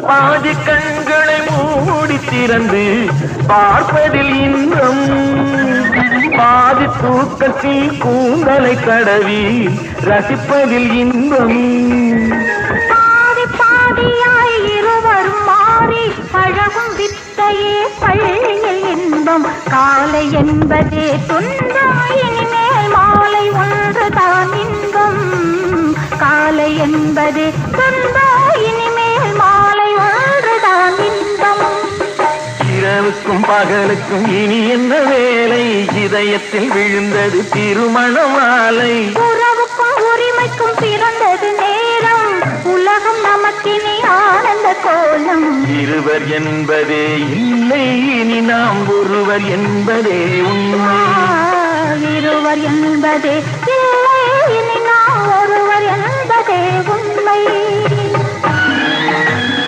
பாதி கண்களை மூடி திறந்து பார்ப்பதில் இன்பம், பாதி தூக்கத்தில் கூந்தலை கடவி ரசிப்பதில் இன்பம். பாதி பாதியாய் இருவரும் மாறி பழகும் வித்தையே பள்ளியில் இன்பம். காலை என்பதே துன்பம், இனிமேல் மாலை ஒன்றுதான் இன்பம். காலை என்பதே துன்பம், இனிமேல் மாலை ஒன்றுதான் இன்பம். இரவுக்கும் பகலுக்கும் இனி என்ன வேலை, இதயத்தில் விழுந்தது திருமண மாலை. உறவுக்கும் உரிமைக்கும் பிறந்தது நேரம், உலகம் நமக்கினி ஆனந்த கோலம். இருவர் என்பதே இல்லை, இனி நாம் ஒருவர் என்பதே உண்மை. இருவர் என்பதே இல்லை, இனி நாம் ஒருவர் என்பதே உண்மை.